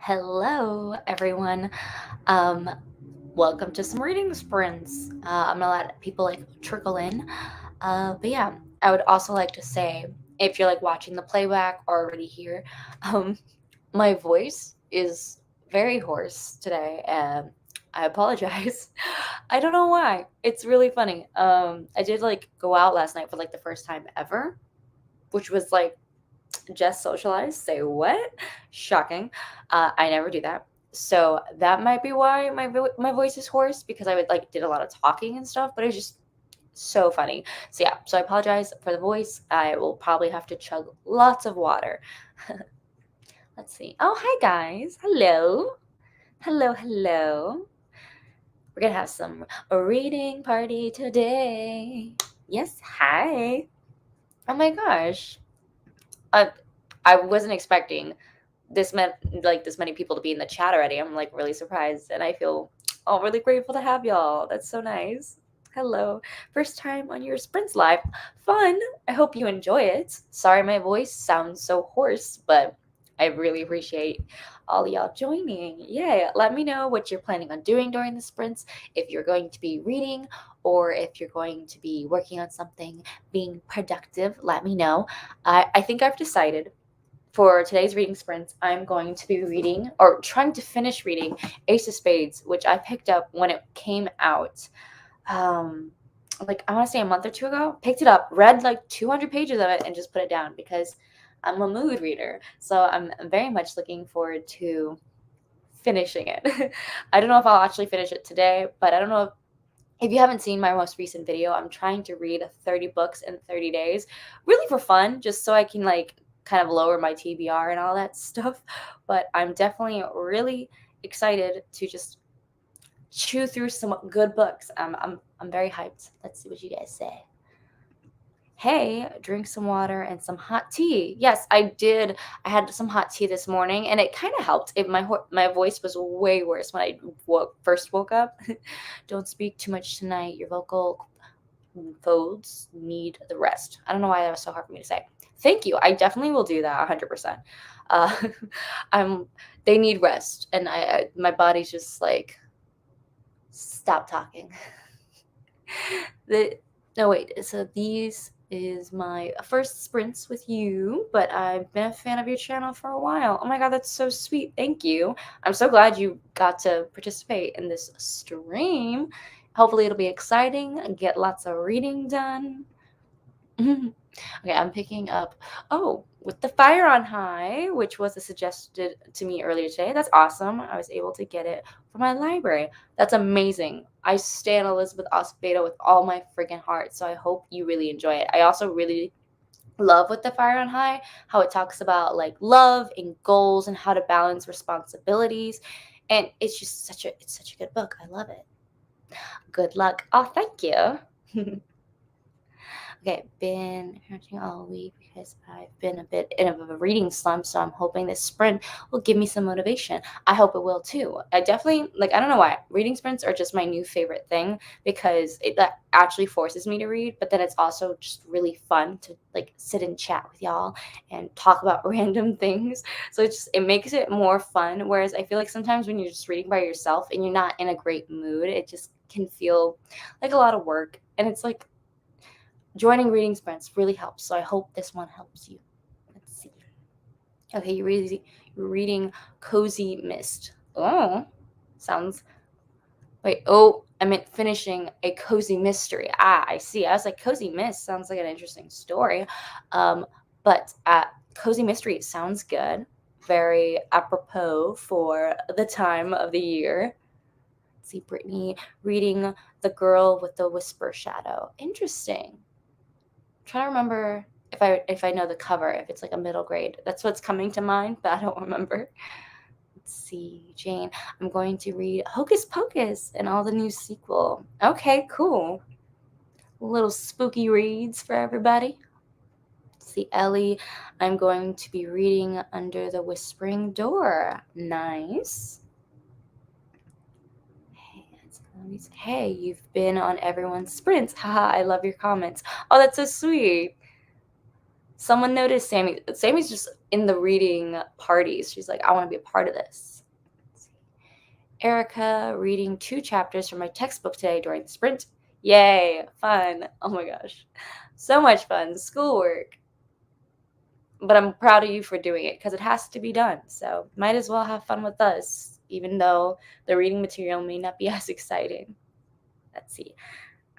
Hello, everyone. Um, Welcome to some reading sprints. I'm gonna let people trickle in. But yeah, I would also like to say if you're watching the playback or already here, um, my voice is very hoarse today. I apologize. I don't know why. It's really funny. I did go out last night for the first time ever, which was just socialize. Say what? Shocking. I never do that. So that might be why my voice is hoarse because I would did a lot of talking and stuff, but it was just so funny. So yeah, so I apologize for the voice. I will probably have to chug lots of water. Let's see. Oh, hi guys. Hello. Hello, hello. We're gonna have a reading party today. Yes, hi. Oh my gosh. I I wasn't expecting this many people to be in the chat already. I'm really surprised and I feel really grateful to have y'all. That's so nice. Hello. First time on your Sprints Live. Fun. I hope you enjoy it. Sorry my voice sounds so hoarse, but I really appreciate all y'all joining. Yay. Let me know what you're planning on doing during the sprints, if you're going to be reading or if you're going to be working on something, being productive. Let me know. I think I've decided for today's reading sprints, I'm going to be reading or trying to finish reading Ace of Spades, which I picked up when it came out. I want to say a month or two ago. Picked it up, read 200 pages of it, and just put it down because I'm a mood reader. So I'm very much looking forward to finishing it. I don't know if I'll actually finish it today, but I don't know if you haven't seen my most recent video. I'm trying to read 30 books in 30 days, really for fun, just so I can kind of lower my TBR and all that stuff. But I'm definitely really excited to just chew through some good books. I'm very hyped. Let's see what you guys say. Hey, drink some water and some hot tea. Yes, I did. I had some hot tea this morning, and it kind of helped. My voice was way worse when I first woke up. Don't speak too much tonight. Your vocal folds need the rest. I don't know why that was so hard for me to say. Thank you. I definitely will do that 100%. Uh, I'm. They need rest, and my body's just stop talking. the No, wait. So these is my first sprints with you, but I've been a fan of your channel for a while. Oh my god, that's so sweet. Thank you. I'm so glad you got to participate in this stream. Hopefully it'll be exciting and get lots of reading done. Okay, I'm picking up, With the Fire on High, which was suggested to me earlier today. That's awesome. I was able to get it from my library. That's amazing. I stand Elizabeth Acevedo with all my freaking heart, so I hope you really enjoy it. I also really love With the Fire on High, how it talks about love and goals and how to balance responsibilities. And it's such a good book. I love it. Good luck. Oh, thank you. Okay, been parenting all week because I've been a bit in a reading slump, so I'm hoping this sprint will give me some motivation. I hope it will too. I definitely I don't know why reading sprints are just my new favorite thing because that actually forces me to read, but then it's also just really fun to sit and chat with y'all and talk about random things. So it makes it more fun. Whereas I feel like sometimes when you're just reading by yourself and you're not in a great mood, it just can feel like a lot of work, and it's joining reading sprints really helps, so I hope this one helps you. Let's see. Okay, you're reading Cozy Mist. Oh, sounds. Wait, I meant finishing a cozy mystery. Ah, I see. I was like, Cozy Mist sounds like an interesting story. Um, but Cozy Mystery sounds good. Very apropos for the time of the year. Let's see, Brittany reading The Girl with the Whisper Shadow. Interesting. Trying to remember if I know the cover, if it's a middle grade. That's what's coming to mind, but I don't remember. Let's see, Jane. I'm going to read Hocus Pocus and all the new sequel. Okay, cool. Little spooky reads for everybody. Let's see, Ellie. I'm going to be reading Under the Whispering Door. Nice. Hey, you've been on everyone's sprints. Haha, I love your comments. Oh, that's so sweet. Someone noticed Sammy. Sammy's just in the reading parties. She's like, I want to be a part of this. Erica reading 2 chapters from my textbook today during the sprint. Yay, fun. Oh my gosh. So much fun. Schoolwork. But I'm proud of you for doing it because it has to be done. So might as well have fun with us, even though the reading material may not be as exciting. Let's see.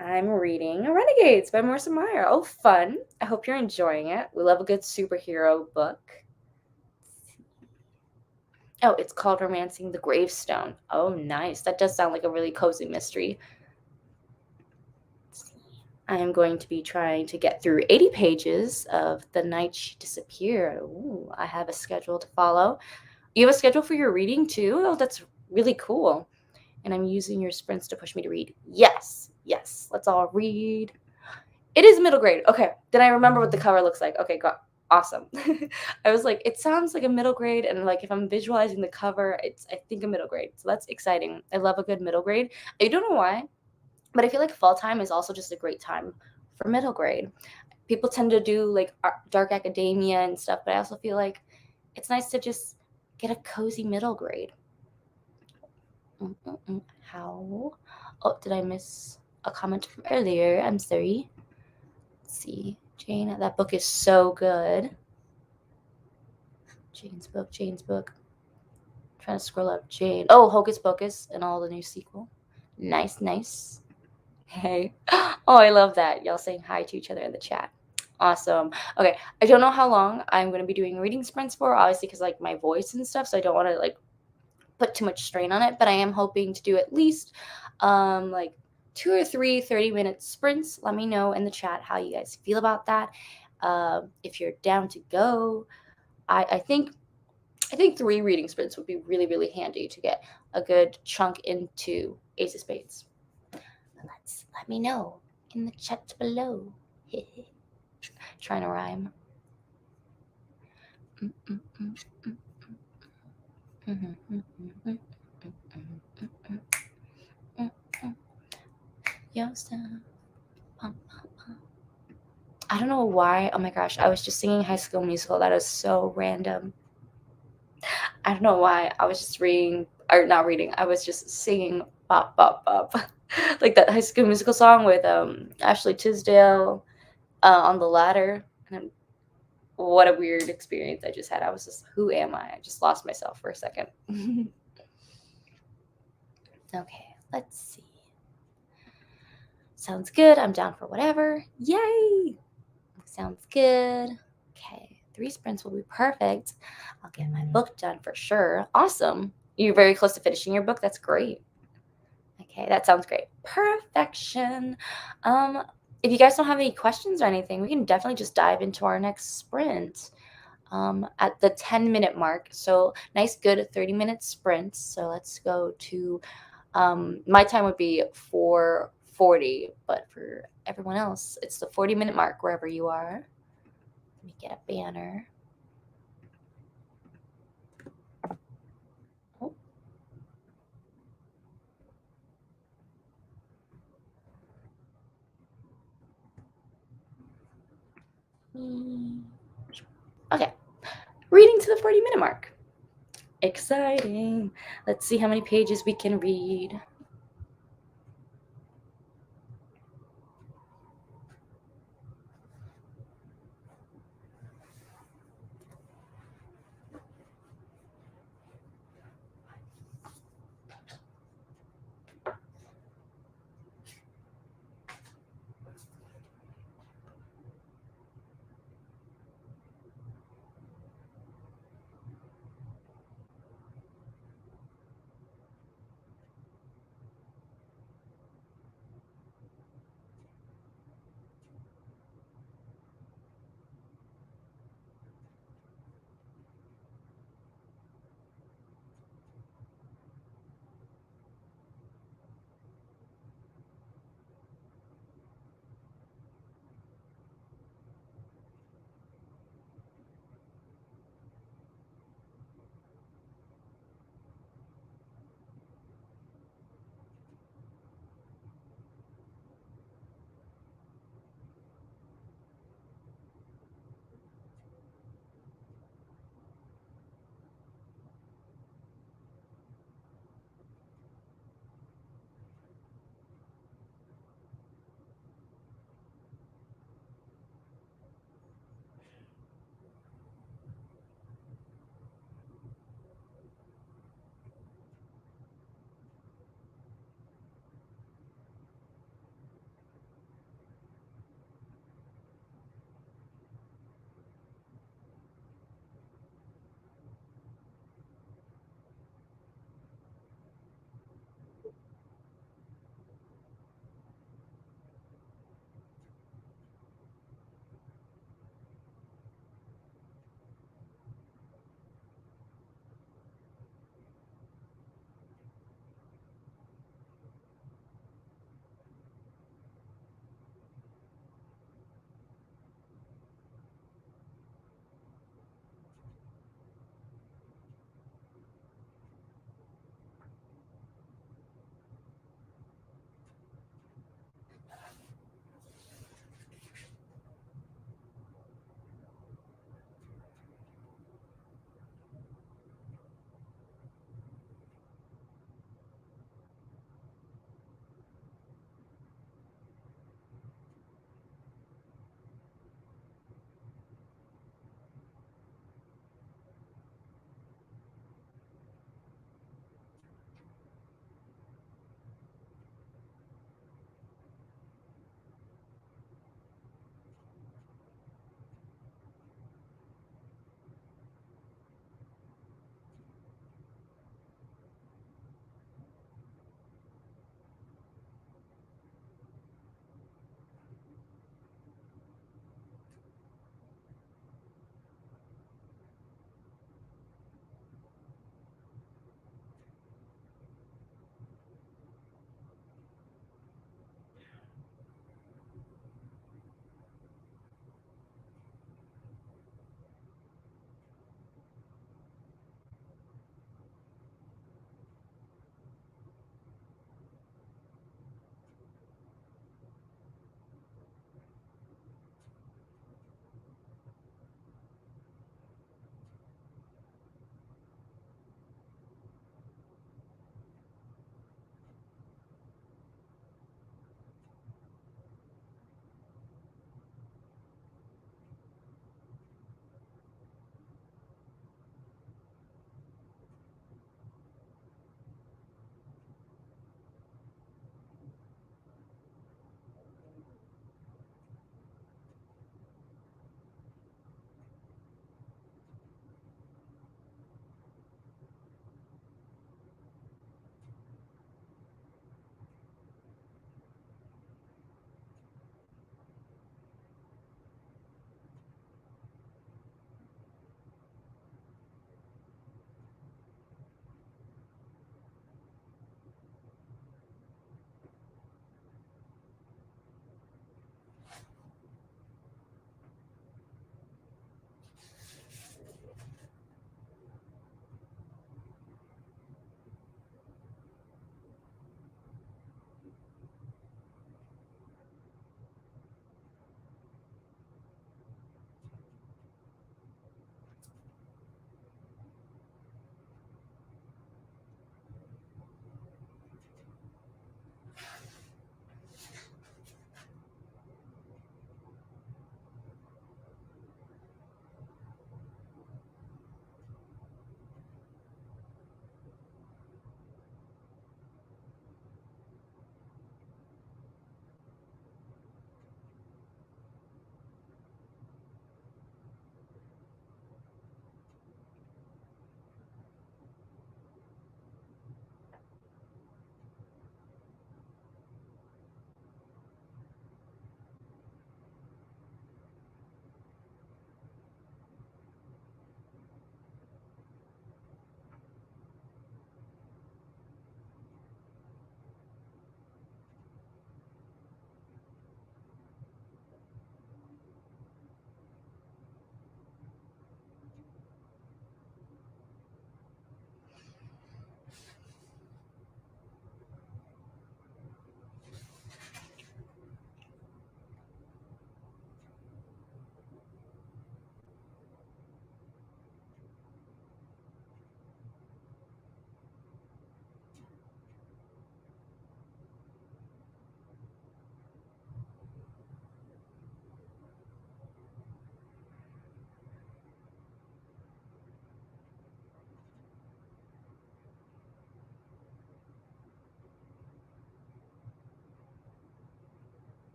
I'm reading Renegades by Marissa Meyer. Oh, fun. I hope you're enjoying it. We love a good superhero book. Oh, it's called Romancing the Gravestone. Oh, nice. That does sound like a really cozy mystery. I am going to be trying to get through 80 pages of The Night She Disappeared. Ooh, I have a schedule to follow. You have a schedule for your reading too? Oh, that's really cool. And I'm using your sprints to push me to read. Yes, yes. Let's all read. It is middle grade. Okay. Then I remember what the cover looks like. Okay, awesome. I was like, it sounds like a middle grade, and like if I'm visualizing the cover, it's I think a middle grade. So that's exciting. I love a good middle grade. I don't know why, but I feel like fall time is also just a great time for middle grade. People tend to do like dark academia and stuff, but I also feel like it's nice to just get a cozy middle grade. How? Oh, did I miss a comment from earlier? I'm sorry. Let's see. Jane, that book is so good. Jane's book. Trying to scroll up. Jane. Oh, Hocus Pocus and all the new sequel. Nice, nice. Hey. Oh, I love that. Y'all saying hi to each other in the chat. Awesome. Okay, I don't know how long I'm going to be doing reading sprints for, obviously, because like my voice and stuff, so I don't want to like put too much strain on it, but I am hoping to do at least like 2 or 3 30-minute sprints. Let me know in the chat how you guys feel about that. If you're down to go, I think 3 reading sprints would be really, really handy to get a good chunk into Ace of Spades. Let me know in the chat below. Trying to rhyme. I don't know why. Oh my gosh, I was just singing High School Musical. That is so random. I don't know why. I was just reading, or not reading. I was just singing "Bop Bop Bop," like that High School Musical song with Ashley Tisdale on the ladder. And what a weird experience I just had. I was just, who am I? I just lost myself for a second. Okay, let's see. Sounds good. I'm down for whatever. Yay! Sounds good. Okay, 3 sprints will be perfect. I'll get my book done for sure. Awesome. You're very close to finishing your book. That's great. Okay, that sounds great. Perfection. If you guys don't have any questions or anything, we can definitely just dive into our next sprint at the 10-minute mark. So nice, good 30-minute sprints. So let's go to, my time would be 4:40, but for everyone else, it's the 40-minute mark wherever you are. Let me get a banner. Oh. Okay, reading to the 40-minute mark. Exciting. Let's see how many pages we can read.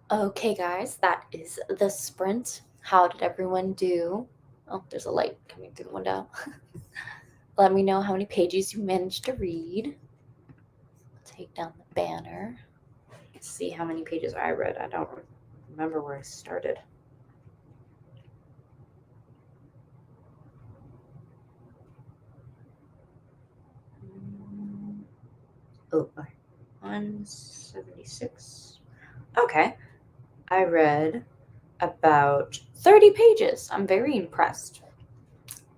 Okay, guys, that is the sprint. How did everyone do? Oh, there's a light coming through the window. Let me know how many pages you managed to read. Take down the banner. Let's see how many pages I read. I don't remember where I started. Oh, okay. 176. Okay. I read about 30 pages. I'm very impressed.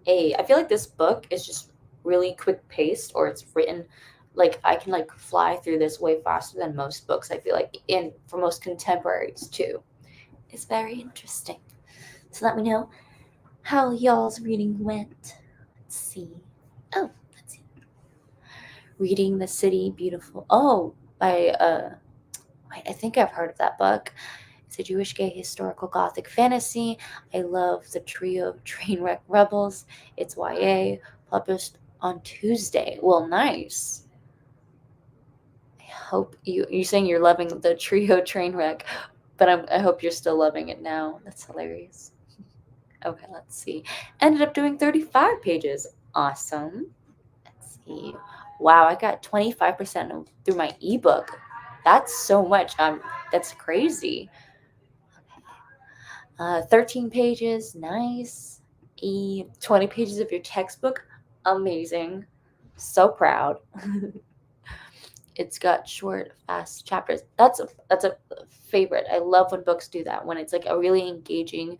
I feel like this book is just really quick paced, or it's written like I can like fly through this way faster than most books. I feel like in for most contemporaries too. It's very interesting. So let me know how y'all's reading went. Let's see. Oh, let's see. Reading the City Beautiful. Oh, by I think I've heard of that book. It's a Jewish gay historical gothic fantasy. I love the trio of Trainwreck Rebels. It's YA, published on Tuesday. Well, nice. I hope you're saying you're loving the trio Trainwreck, but I hope you're still loving it now. That's hilarious. Okay, let's see. Ended up doing 35 pages. Awesome. Let's see. Wow, I got 25% through my ebook. That's so much. That's crazy. 13 pages, nice. 20 pages of your textbook, amazing. So proud. It's got short, fast chapters. That's a favorite. I love when books do that. When it's like a really engaging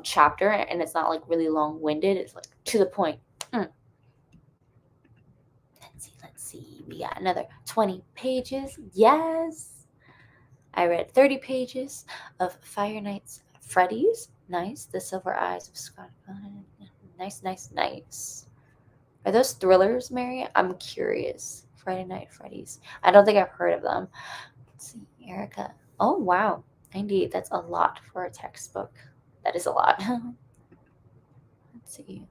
chapter and it's not like really long-winded. It's like to the point. Mm. Let's see. We got another 20 pages. Yes. I read 30 pages of Fire Nights at Freddy's. Nice. The Silver Eyes of Scott. Nice, nice, nice. Are those thrillers, Mary? I'm curious. Friday Night Freddy's. I don't think I've heard of them. Let's see. Erica. Oh, wow. 98. That's a lot for a textbook. That is a lot. Let's see.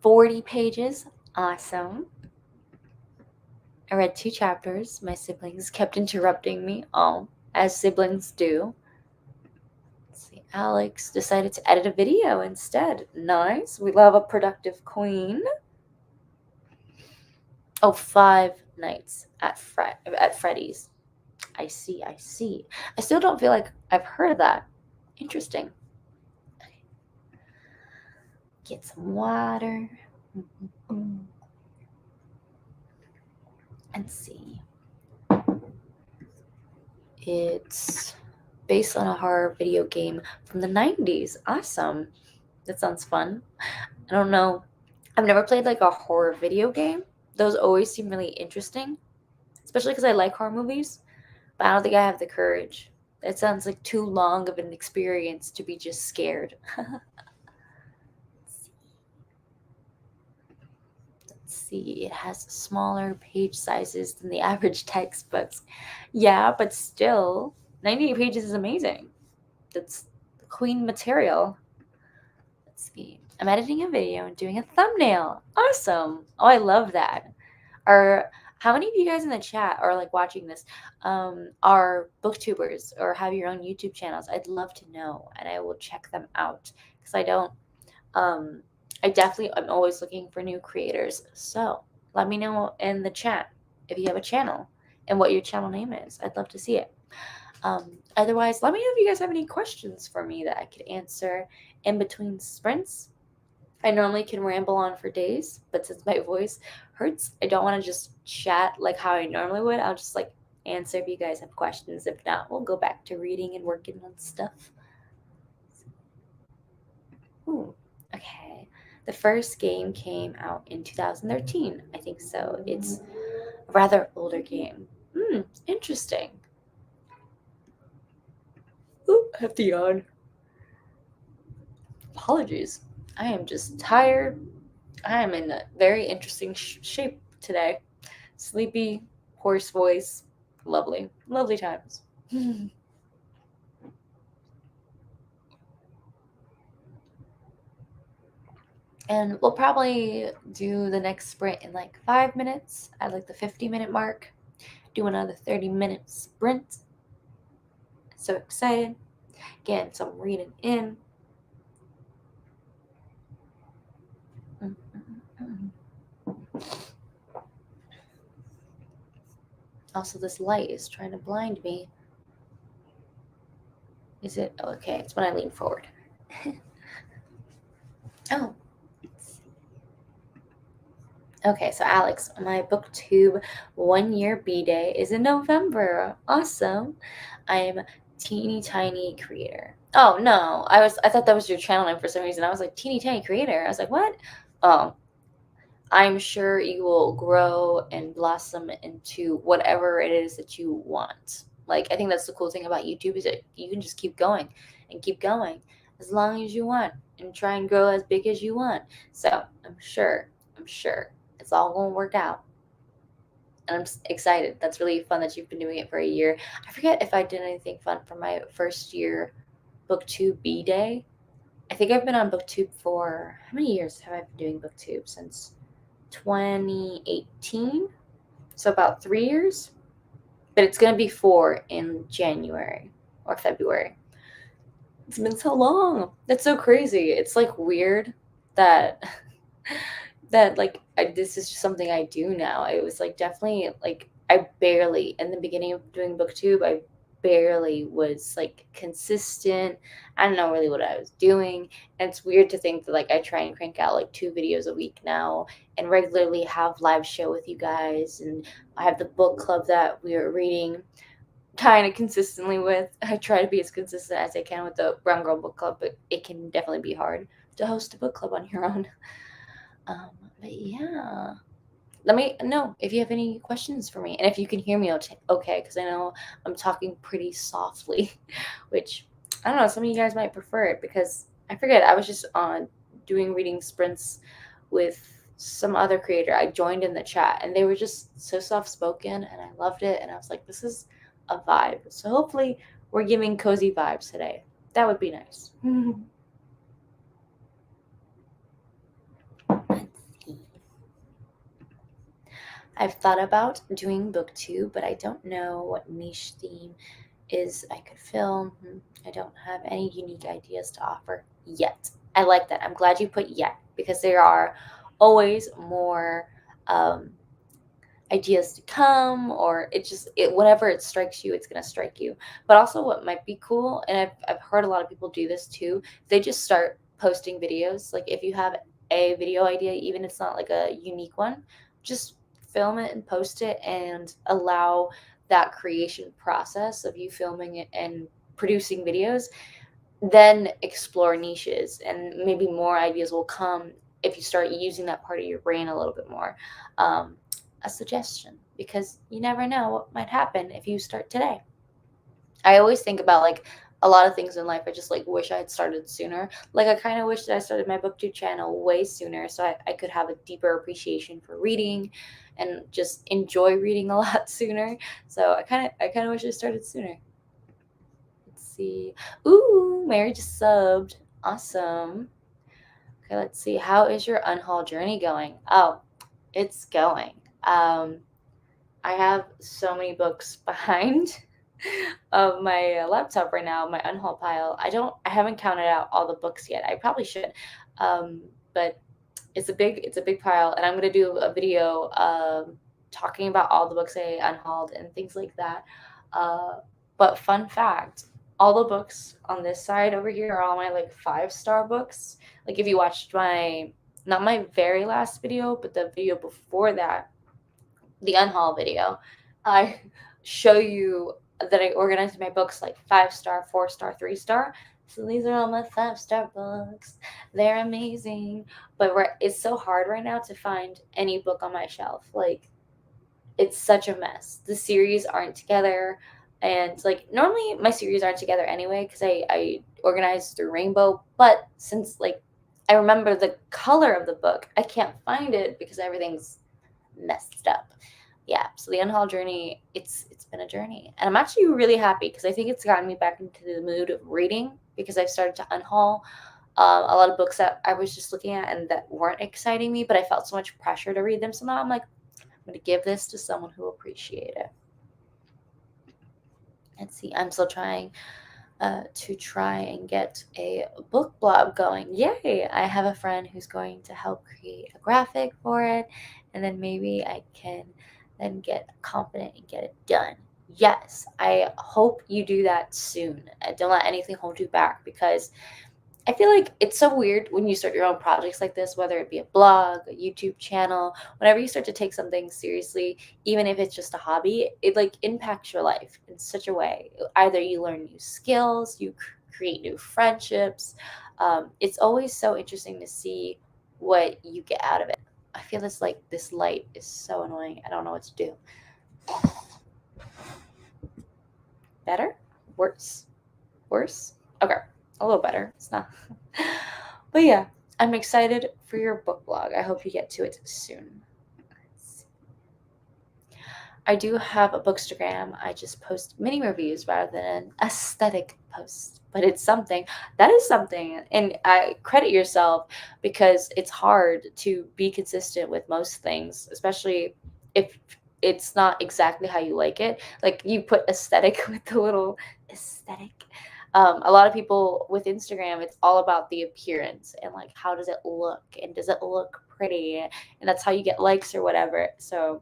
40 pages. Awesome. I read 2 chapters. My siblings kept interrupting me. Oh, as siblings do. Let's see. Alex decided to edit a video instead. Nice. We love a productive queen. Oh, 5 nights at Freddy's. I see. I see. I still don't feel like I've heard of that. Interesting. Okay. Get some water. Let's see. It's based on a horror video game from the 90s. Awesome. That sounds fun. I don't know. I've never played like a horror video game. Those always seem really interesting, especially because I like horror movies, but I don't think I have the courage. It sounds like too long of an experience to be just scared. Let's see. It has smaller page sizes than the average textbooks. Yeah, but still, 98 pages is amazing. That's queen material. Let's see. I'm editing a video and doing a thumbnail. Awesome. Oh, I love that. Are how many of you guys in the chat are like watching this are booktubers or have your own YouTube channels? I'd love to know and I will check them out because I don't I definitely I'm always looking for new creators. So let me know in the chat if you have a channel and what your channel name is. I'd love to see it. Otherwise, let me know if you guys have any questions for me that I could answer in between sprints. I normally can ramble on for days, but since my voice hurts, I don't want to just chat like how I normally would. I'll just like answer if you guys have questions. If not, we'll go back to reading and working on stuff. Ooh, okay. The first game came out in 2013. I think so. It's a rather older game. Interesting. Ooh, I have to yawn. Apologies. I am just tired. I am in a very interesting shape today. Sleepy, hoarse voice. Lovely. Lovely times. And we'll probably do the next sprint in like 5 minutes at like the 50-minute mark. Do another 30-minute sprint. So excited. Getting some reading in. Also, this light is trying to blind me. Is it? Oh, okay, it's when I lean forward. Oh. Okay, so Alex, my booktube 1 year B day is in November. Awesome. I'm teeny tiny creator. Oh no, I thought that was your channel name for some reason. I was like teeny tiny creator. I was like, what? Oh, I'm sure you will grow and blossom into whatever it is that you want. Like, I think that's the cool thing about YouTube is that you can just keep going and keep going as long as you want and try and grow as big as you want. So I'm sure it's all going to work out. And excited. That's really fun that you've been doing it for a year. I forget if I did anything fun for my first year BookTube B Day. I think I've been on BookTube for how many years have I been doing BookTube? Since 2018, so about 3 years. But it's gonna be 4 in January or February. It's been so long. That's so crazy. It's like weird that that like this is just something I do now. It was like definitely like I barely in the beginning of doing BookTube, I barely was like consistent. I don't know really what I was doing. And it's weird to think that like I try and crank out like 2 videos a week now and regularly have live show with you guys. And I have the book club that we are reading kind of consistently with. I try to be as consistent as I can with the Brown Girl Book Club, but it can definitely be hard to host a book club on your own. But yeah, let me know if you have any questions for me and if you can hear me okay, because I know I'm talking pretty softly, which I don't know, some of you guys might prefer it because I forget, I was just on doing reading sprints with some other creator. I joined in the chat and they were just so soft spoken and I loved it. And I was like, this is a vibe. So hopefully we're giving cozy vibes today. That would be nice. I've thought about doing booktube, but I don't know what niche theme is I could film. I don't have any unique ideas to offer yet. I like that. I'm glad you put yet because there are always more ideas to come, or whenever it strikes you, it's going to strike you. But also what might be cool, and I've heard a lot of people do this too, they just start posting videos. Like if you have a video idea, even if it's not like a unique one, just film it and post it and allow that creation process of you filming it and producing videos, then explore niches and maybe more ideas will come if you start using that part of your brain a little bit more. um, a suggestion, because you never know what might happen if you start today. I always think about like a lot of things in life I just like wish I had started sooner. Like I kind of wish that I started my booktube channel way sooner so I could have a deeper appreciation for reading and just enjoy reading a lot sooner. So I kind of wish I started sooner. Let's see. Ooh, Mary just subbed. Awesome. Okay, let's see. How is your unhaul journey going? Oh, it's going. Um, I have so many books behind of my laptop right now, my unhaul pile. I haven't counted out all the books yet. I probably should. But it's a big pile, and I'm gonna do a video talking about all the books I unhauled and things like that. Uh, but fun fact, all the books on this side over here are all my like 5-star books. Like if you watched my not my very last video, but the video before that, the unhaul video, I show you that I organized my books like 5-star, 4-star, 3-star. So these are all my 5-star books. They're amazing. But it's so hard right now to find any book on my shelf. Like it's such a mess. The series aren't together. And like normally my series aren't together anyway because I organize through Rainbow. But since like I remember the color of the book, I can't find it because everything's messed up. Yeah, so the unhaul journey, it's been a journey, and I'm actually really happy because I think it's gotten me back into the mood of reading because I've started to unhaul a lot of books that I was just looking at and that weren't exciting me, but I felt so much pressure to read them. So now I'm like, I'm going to give this to someone who will appreciate it. let's see, I'm still trying to try and get a book blog going. Yay! I have a friend who's going to help create a graphic for it, and then maybe I can then get confident and get it done. Yes, I hope you do that soon. Don't let anything hold you back, because I feel like it's so weird when you start your own projects like this, whether it be a blog, a YouTube channel, whenever you start to take something seriously, even if it's just a hobby, it like impacts your life in such a way. Either you learn new skills, you create new friendships. It's always so interesting to see what you get out of it. I feel this light is so annoying. I don't know what to do. Better? Worse? Worse? Okay, a little better. It's not. But yeah, I'm excited for your book blog. I hope you get to it soon. I do have a bookstagram. I just post mini reviews rather than an aesthetic post, but it's something. That is something, and I credit yourself, because it's hard to be consistent with most things, especially if it's not exactly how you like it. Like you put aesthetic with the little aesthetic. A lot of people with Instagram, it's all about the appearance and like how does it look and does it look pretty, and that's how you get likes or whatever. So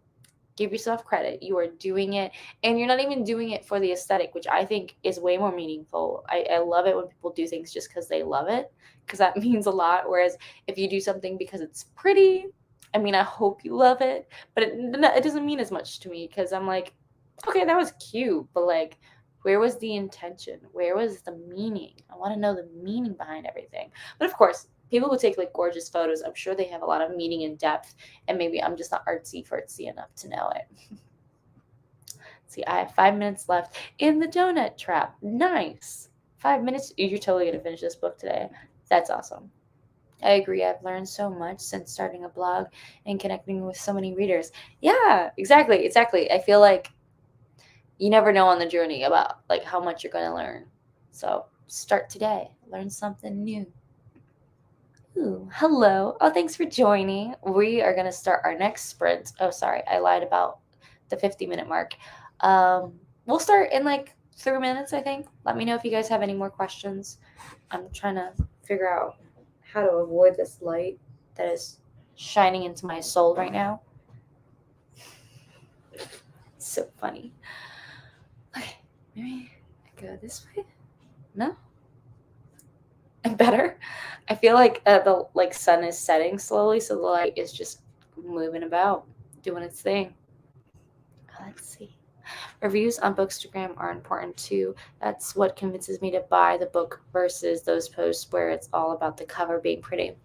give yourself credit. You are doing it, and you're not even doing it for the aesthetic, which I think is way more meaningful. I love it when people do things just because they love it, because that means a lot. Whereas if you do something because it's pretty, I mean, I hope you love it, but it doesn't mean as much to me, because I'm like, okay, that was cute, but like, where was the intention? Where was the meaning? I want to know the meaning behind everything. But of course, people who take like gorgeous photos, I'm sure they have a lot of meaning and depth, and maybe I'm just not artsy enough to know it. See, I have 5 minutes left in the donut trap. Nice. 5 minutes. You're totally gonna finish this book today. That's awesome. I agree. I've learned so much since starting a blog and connecting with so many readers. Yeah, exactly. I feel like you never know on the journey about like how much you're going to learn. So start today. Learn something new. Ooh, hello. Oh, thanks for joining. We are going to start our next sprint. Oh, sorry. I lied about the 50-minute mark. We'll start in like 3 minutes, I think. Let me know if you guys have any more questions. I'm trying to figure out how to avoid this light that is shining into my soul right now. It's so funny. Okay, maybe I go this way? No? Better. I feel like the like sun is setting slowly, so the light is just moving about, doing its thing. Let's see. Reviews on Bookstagram are important too. That's what convinces me to buy the book versus those posts where it's all about the cover being pretty.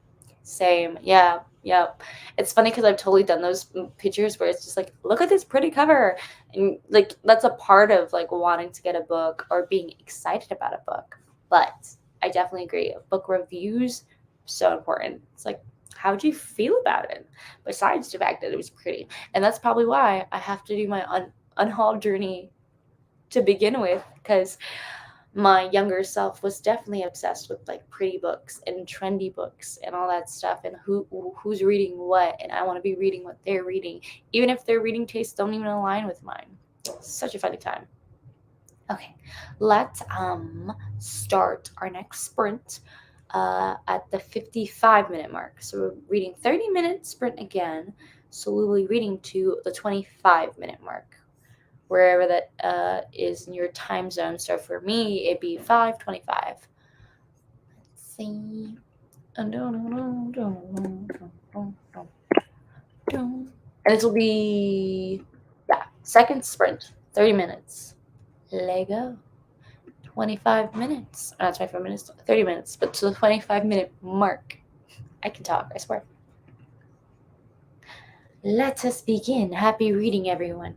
Same. Yeah. Yep. It's funny because I've totally done those pictures where it's just like, look at this pretty cover. And like, that's a part of like wanting to get a book or being excited about a book. But I definitely agree. Book reviews, so important. It's like, how'd you feel about it? Besides the fact that it was pretty. And that's probably why I have to do my unhaul journey to begin with, because my younger self was definitely obsessed with like pretty books and trendy books and all that stuff, and who's reading what, and I want to be reading what they're reading, even if their reading tastes don't even align with mine. Such a funny time. Okay, let's start our next sprint at the 55-minute mark. So we're reading 30-minute sprint again, so we'll be reading to the 25-minute mark, wherever that is in your time zone. So for me, it'd be 5:25. Let's see. And this will be, yeah, second sprint, 30 minutes. Lego. 25 minutes. Not 25 minutes, 30 minutes, but to the 25-minute mark. I can talk, I swear. Let us begin. Happy reading, everyone.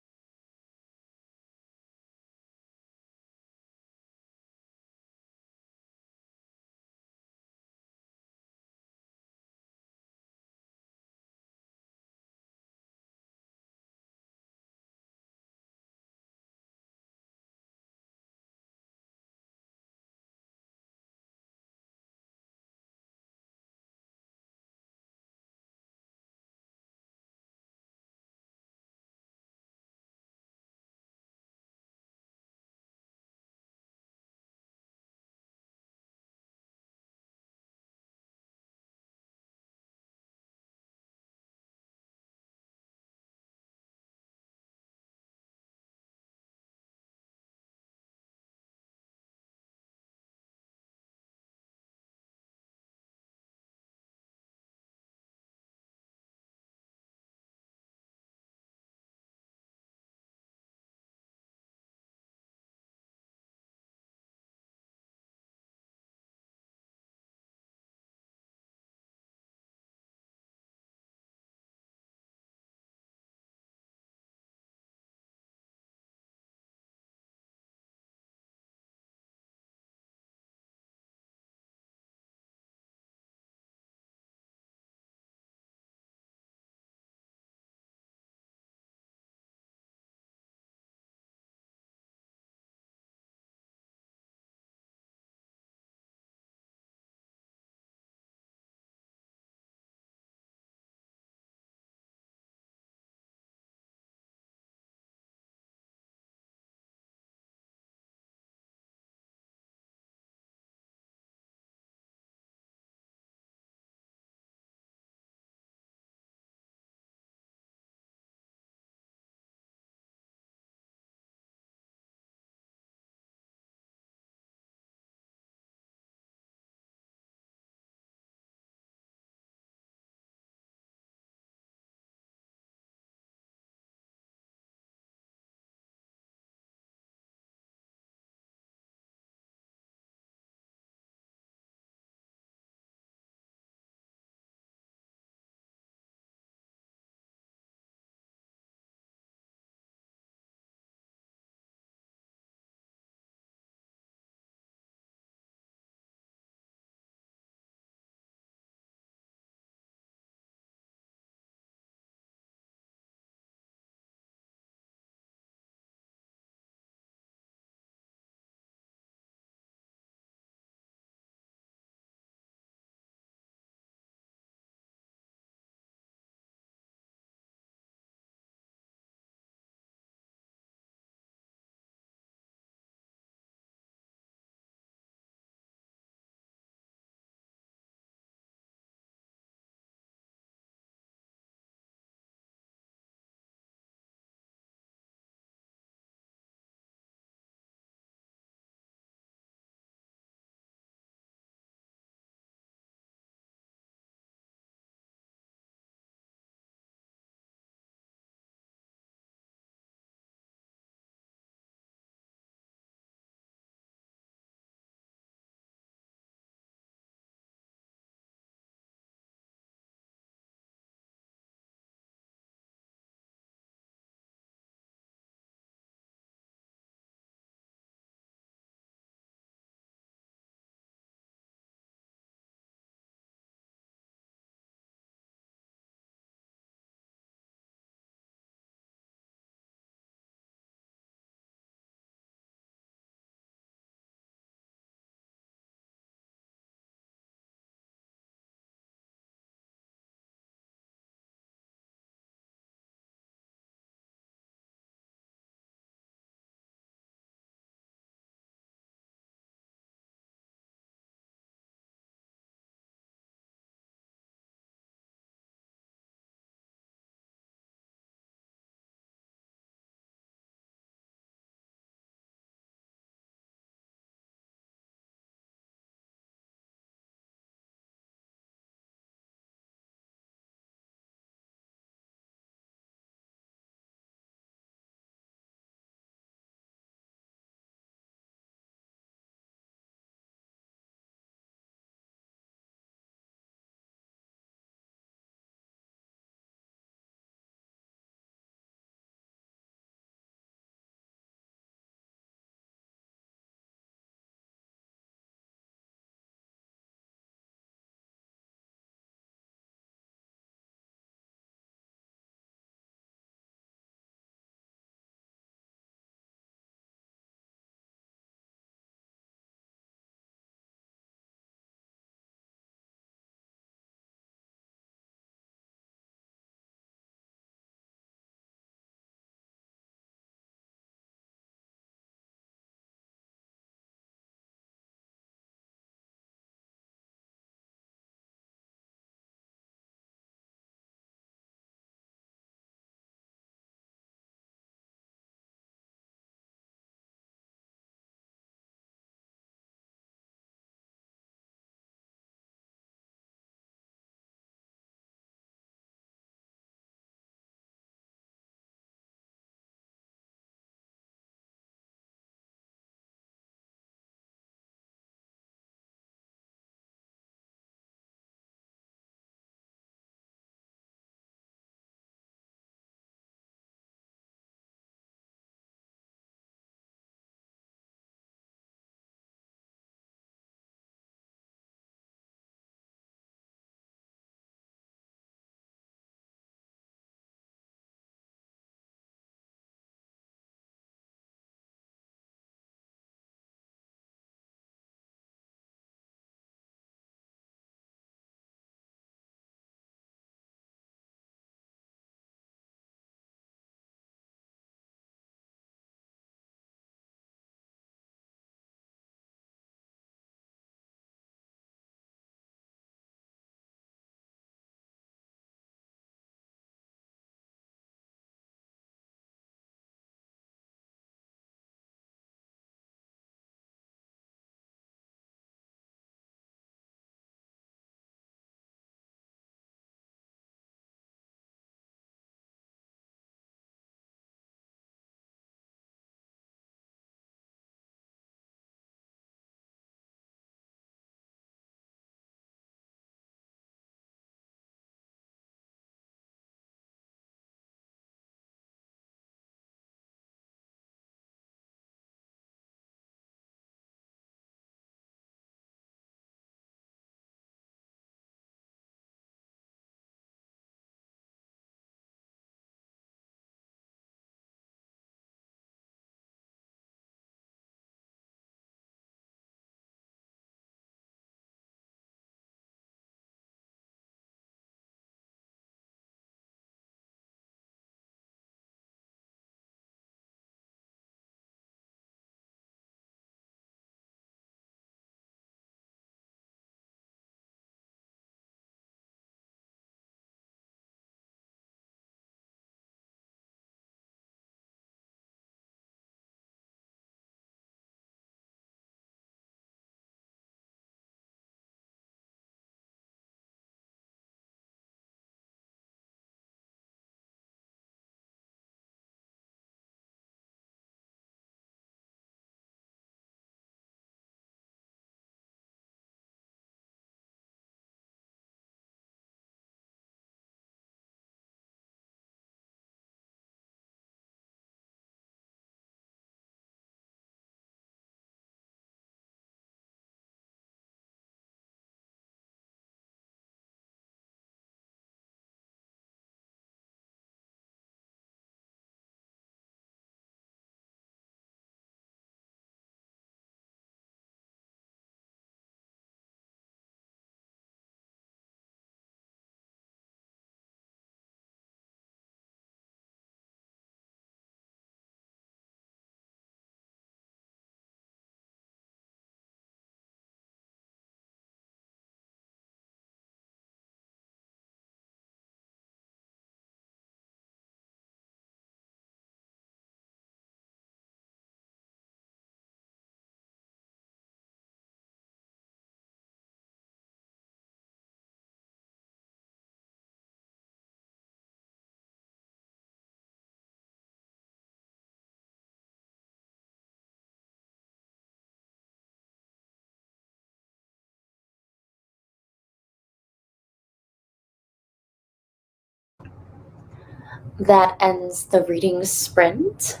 that ends the reading sprint.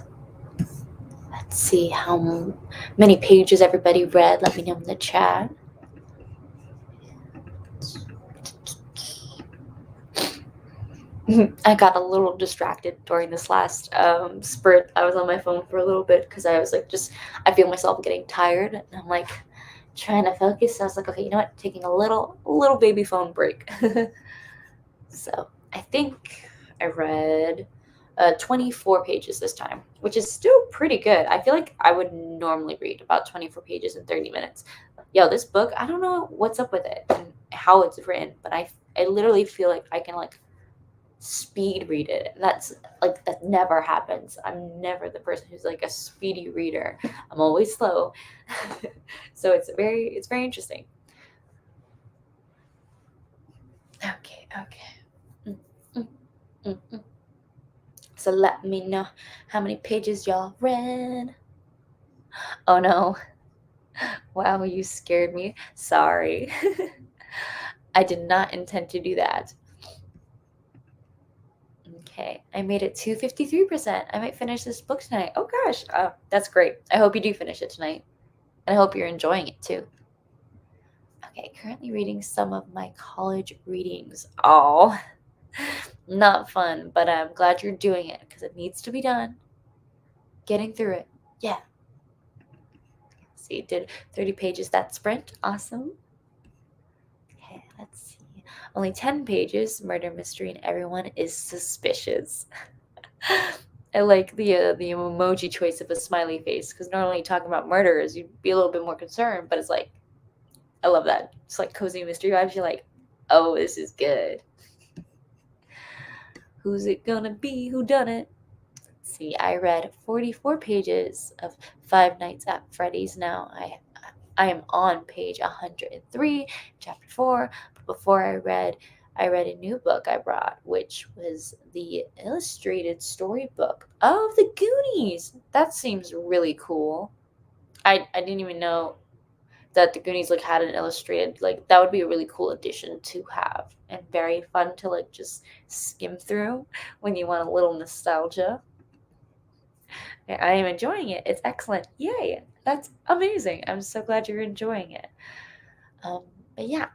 Let's see how many pages everybody read. Let me know in the chat. I got a little distracted during this last sprint. I was on my phone for a little bit because I was like, I feel myself getting tired, and I'm like trying to focus. So I was like, okay, you know what? Taking a little baby phone break. So I think I read 24 pages this time, which is still pretty good. I feel like I would normally read about 24 pages in 30 minutes. Yo, this book, I don't know what's up with it and how it's written, but I literally feel like I can like speed read it. That's like that never happens. I'm never the person who's like a speedy reader. I'm always slow. So it's very interesting. Okay, okay. Mm, mm, mm, mm. So let me know how many pages y'all read. Oh no. Wow, you scared me. Sorry. I did not intend to do that. Okay, I made it to 53%. I might finish this book tonight. Oh gosh, that's great. I hope you do finish it tonight. And I hope you're enjoying it too. Okay, currently reading some of my college readings. Oh, not fun, but I'm glad you're doing it because it needs to be done. Getting through it. Yeah. See, did 30 pages that sprint. Awesome. Okay, let's see. Only 10 pages, murder mystery, and everyone is suspicious. I like the emoji choice of a smiley face because normally talking about murderers, you'd be a little bit more concerned, but it's like, I love that. It's like cozy mystery vibes. You're like, oh, this is good. Who's it gonna be? Who done it? Let's see, I read 44 pages of Five Nights at Freddy's now. I am on page 103, chapter 4. But before I read a new book I brought, which was the illustrated storybook of the Goonies. That seems really cool. I didn't even know that the Goonies like had an illustrated, like that would be a really cool addition to have and very fun to like just skim through when you want a little nostalgia. I am enjoying it. It's excellent. Yay. That's amazing. I'm so glad you're enjoying it. Um, but yeah,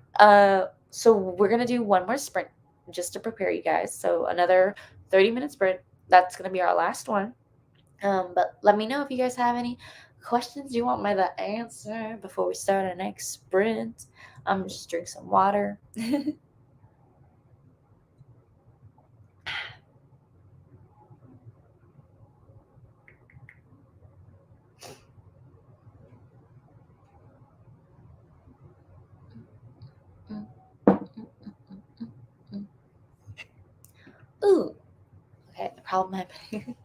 so we're gonna do one more sprint just to prepare you guys. So another 30-minute sprint. That's gonna be our last one. But let me know if you guys have any questions you want me to answer before we start our next sprint. I'm just drink some water. Ooh, okay, problem happening.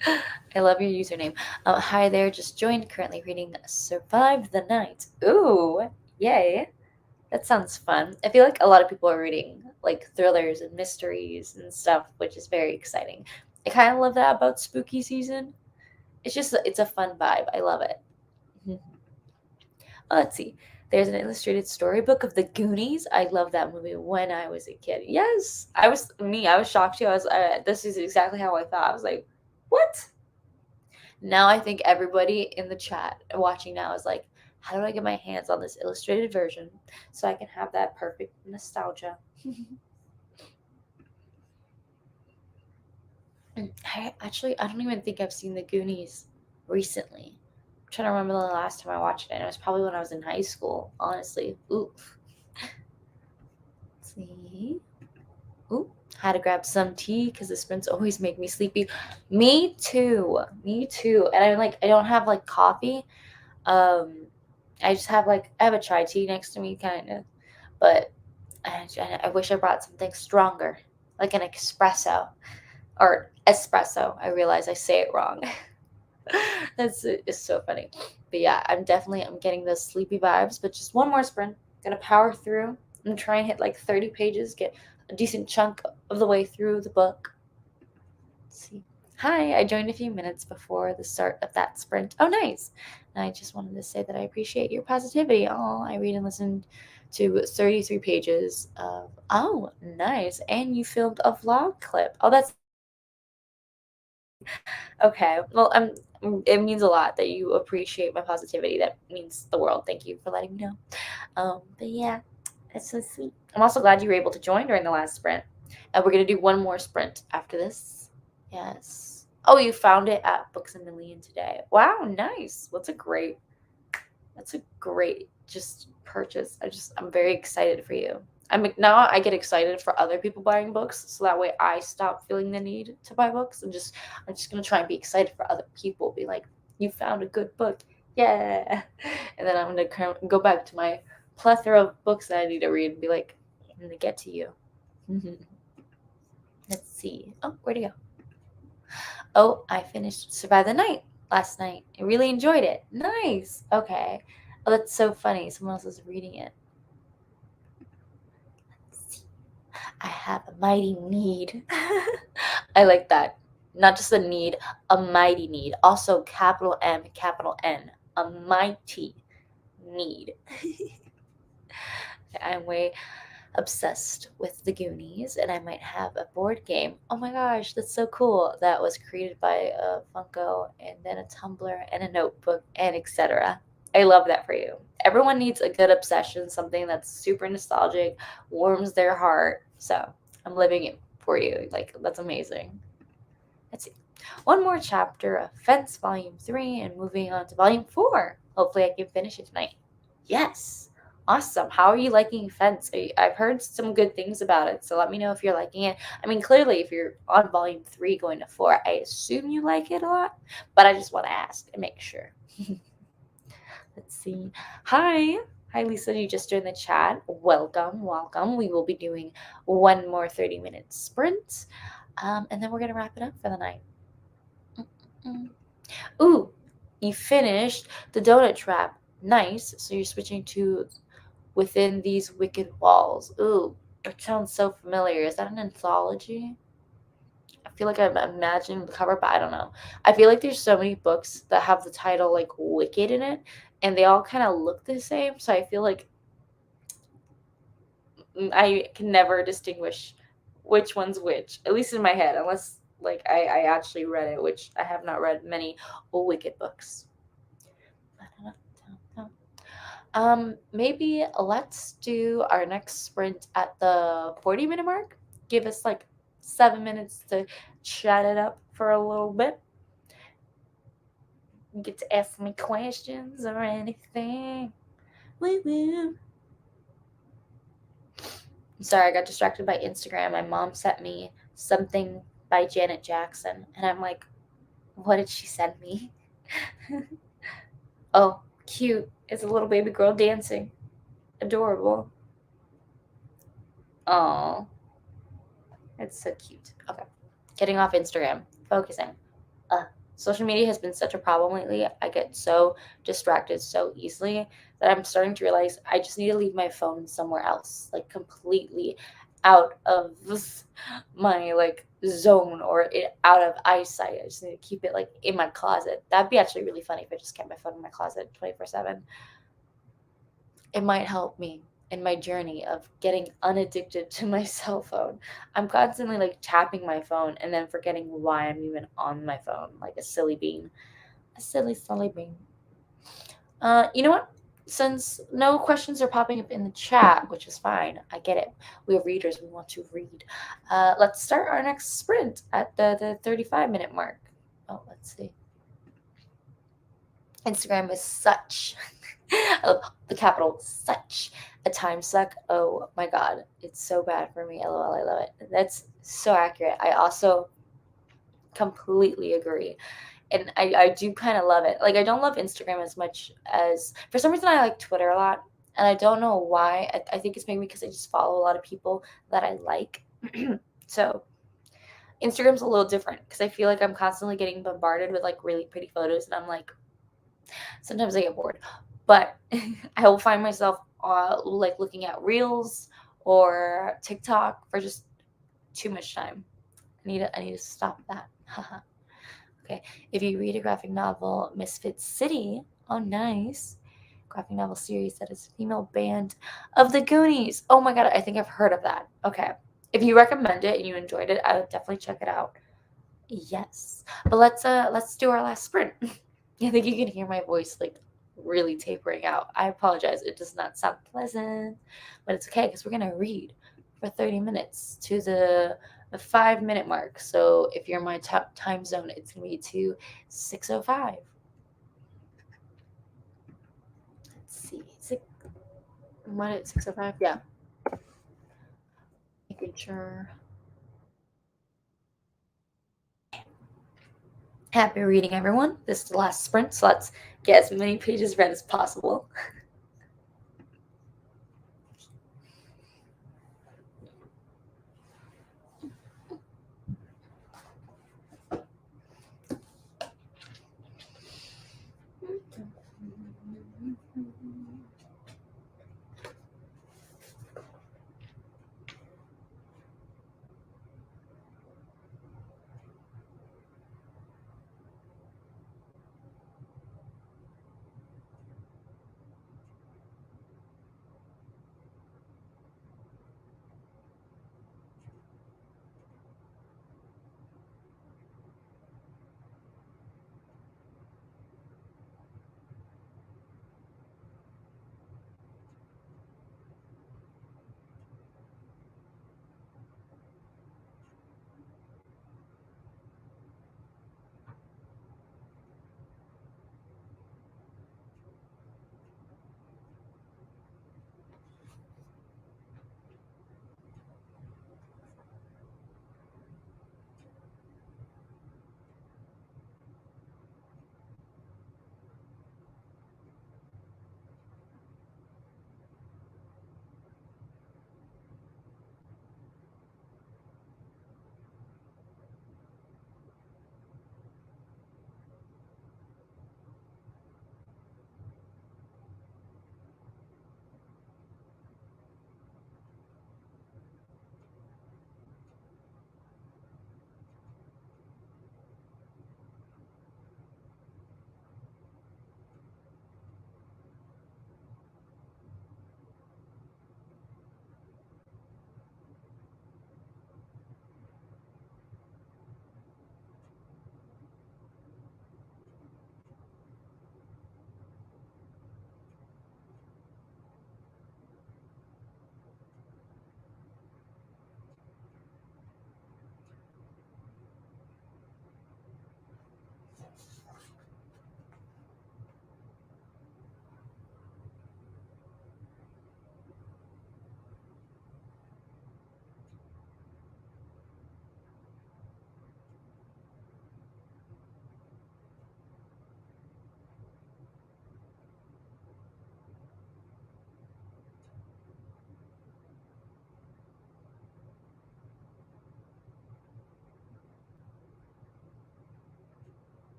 I love your username. Hi there, just joined. Currently reading Survive the Night. Ooh, yay. That sounds fun. I feel like a lot of people are reading like thrillers and mysteries and stuff, which is very exciting. I kind of love that about spooky season. It's a fun vibe. I love it. Mhm. Let's see. There's an illustrated storybook of the Goonies. I love that movie when I was a kid. Yes, I was me. I was shocked too. I was. This is exactly how I thought. I was like, what? Now I think everybody in the chat watching now is like, how do I get my hands on this illustrated version so I can have that perfect nostalgia? I don't even think I've seen the Goonies recently. I'm trying to remember the last time I watched it. And it was probably when I was in high school, honestly. Oof. Let's see. Ooh, had to grab some tea because the sprints always make me sleepy. Me too. Me too. And I don't have like coffee. Um, I just have like I have a chai tea next to me, kind of. But I wish I brought something stronger, like an espresso or espresso. I realize I say it wrong. That's it's so funny. But yeah, I'm getting those sleepy vibes. But just one more sprint. Gonna power through and try and hit like 30 pages. Get a decent chunk of the way through the book. Let's see. Hi, I joined a few minutes before the start of that sprint. Oh, nice. And I just wanted to say that I appreciate your positivity. Oh, I read and listened to 33 pages of. Oh, nice. And you filmed a vlog clip. Oh, that's Okay. Well, it means a lot that you appreciate my positivity. That means the world. Thank you for letting me know. But yeah, that's so sweet. I'm also glad you were able to join during the last sprint. And we're gonna do one more sprint after this. Yes. Oh, you found it at Books a Million today. Wow, nice. That's a great just purchase. I'm very excited for you. Now I get excited for other people buying books, so that way I stop feeling the need to buy books. I'm just gonna try and be excited for other people. Be like, you found a good book, yeah. And then I'm gonna go back to my plethora of books that I need to read and be like, I'm gonna get to you. Let's see. Oh, where'd he go? Oh, I finished Survive the Night last night. I really enjoyed it. Nice. Okay. Oh, that's so funny. Someone else is reading it. I have a mighty need. I like that. Not just a need, a mighty need. Also, capital M, capital N. A mighty need. I'm way obsessed with the Goonies, and I might have a board game. Oh my gosh, that's so cool. That was created by a Funko, and then a Tumblr, and a notebook, and etc. I love that for you. Everyone needs a good obsession, something that's super nostalgic, warms their heart. So I'm living it for you. Like, that's amazing. Let's see. One more chapter of Fence Volume 3 and moving on to Volume 4. Hopefully, I can finish it tonight. Yes. Awesome. How are you liking Fence? I've heard some good things about it, so let me know if you're liking it. I mean, clearly, if you're on Volume 3 going to 4, I assume you like it a lot, but I just want to ask and make sure. Let's see. Hi. Hi, Lisa. You just joined the chat. Welcome. Welcome. We will be doing one more 30-minute sprint, and then we're going to wrap it up for the night. Mm. Ooh, you finished the donut trap. Nice. So you're switching to Within These Wicked Walls. Ooh, it sounds so familiar. Is that an anthology? I feel like I'm imagining the cover, but I don't know. I feel like there's so many books that have the title like Wicked in it, and they all kind of look the same. So I feel like I can never distinguish which one's which, at least in my head, unless like I actually read it, which I have not read many Wicked books. Maybe let's do our next sprint at the 40-minute mark. Give us like 7 minutes to chat it up for a little bit. You get to ask me questions or anything. Woo woo. Sorry, I got distracted by Instagram. My mom sent me something by Janet Jackson, and I'm like, what did she send me? Oh, cute. It's a little baby girl dancing. Adorable. Oh, it's so cute. Okay. Getting off Instagram. Focusing. Social media has been such a problem lately. I get so distracted so easily that I'm starting to realize I just need to leave my phone somewhere else, like completely out of my like zone or out of eyesight. I just need to keep it like in my closet. That'd be actually really funny if I just kept my phone in my closet 24/7. It might help me in my journey of getting unaddicted to my cell phone. I'm constantly like tapping my phone and then forgetting why I'm even on my phone, like a silly bean. A silly bean. You know what? Since no questions are popping up in the chat, which is fine, I get it. We are readers, we want to read. Let's start our next sprint at the 35-minute mark. Oh, let's see. Instagram is such the capital such a time suck. Oh my god, it's so bad for me. LOL, I love it. That's so accurate. I also completely agree. And I do kind of love it. Like, I don't love Instagram as much as, for some reason, I like Twitter a lot. And I don't know why. I think it's maybe because I just follow a lot of people that I like. So Instagram's a little different because I feel like I'm constantly getting bombarded with like really pretty photos. And I'm like, sometimes I get bored. But I will find myself like looking at Reels or TikTok for just too much time. I need to stop that. Okay. If you read a graphic novel, Misfit City, oh nice. Graphic novel series that is female band of the Goonies. Oh my god, I think I've heard of that. Okay. If you recommend it and you enjoyed it, I would definitely check it out. Yes. But let's do our last sprint. I think you can hear my voice like really tapering out. I apologize. It does not sound pleasant, but it's okay because we're gonna read for 30 minutes to the 5 minute mark. So if you're in my top time zone, it's gonna be to 6:05. Let's see. What at 6:05? Yeah. Making sure. Happy reading, everyone. This is the last sprint, so let's get as many pages read as possible.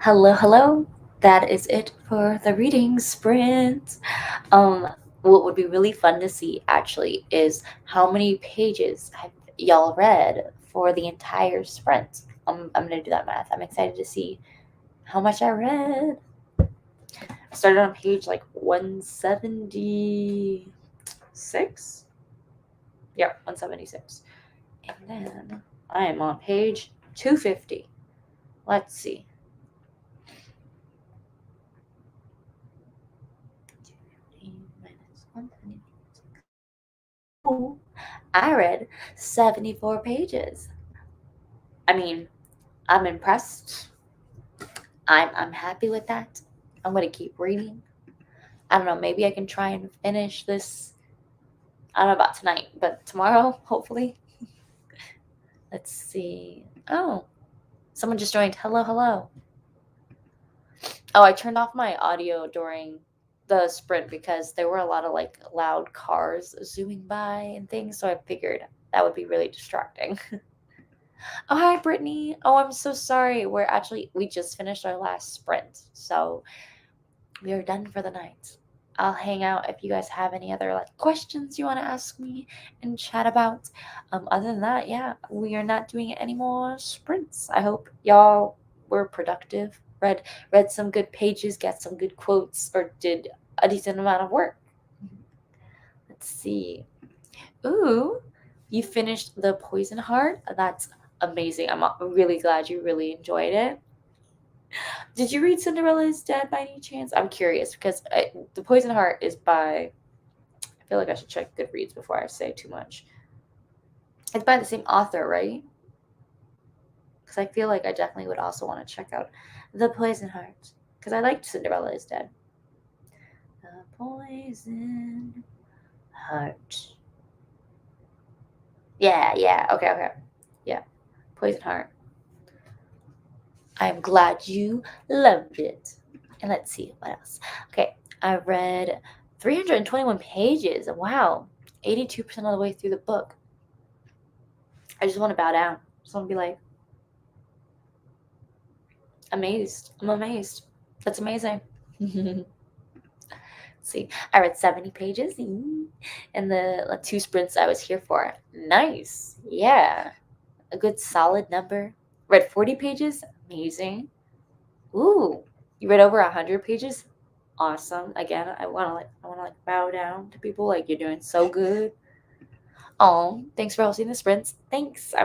Hello, hello. That is it for the reading sprint. Um, what would be really fun to see actually is how many pages have y'all read for the entire sprint. I'm gonna do that math. I'm excited to see how much I read. I started on page like 176. Yeah, 176. And then I am on page 250. Let's see. Oh, I read 74 pages. I mean, I'm impressed. I'm happy with that. I'm gonna keep reading. I don't know, maybe I can try and finish this. I don't know about tonight, but tomorrow, hopefully. Let's see. Oh, someone just joined. Hello, hello. Oh, I turned off my audio during the sprint because there were a lot of like loud cars zooming by and things, so I figured that would be really distracting. Oh, hi, Brittany. Oh, I'm so sorry. We just finished our last sprint, so we are done for the night. I'll hang out if you guys have any other like questions you want to ask me and chat about. Other than that, yeah, we are not doing any more sprints. I hope y'all were productive, read some good pages, got some good quotes, or did a decent amount of work. Let's see. Ooh, you finished The Poison Heart. That's amazing. I'm really glad you really enjoyed it. Did you read Cinderella is Dead by any chance? I'm curious because The Poison Heart is by. I feel like I should check Goodreads before I say too much. It's by the same author, right? Because I feel like I definitely would also want to check out The Poison Heart because I liked Cinderella is Dead. The Poison Heart. Yeah. Okay. Yeah. Poison Heart. I'm glad you loved it. And let's see what else. Okay, I read 321 pages. Wow, 82% of the way through the book. I just want to bow down. I just want to be like, amazed. I'm amazed. That's amazing. Let's see, I read 70 pages in the 2 sprints I was here for. Nice. Yeah, a good solid number. Read 40 pages. Amazing. Ooh, you read over 100 pages. Awesome. Again, I want to like bow down to people like you're doing so good. Oh, thanks for hosting the sprints. Thanks. I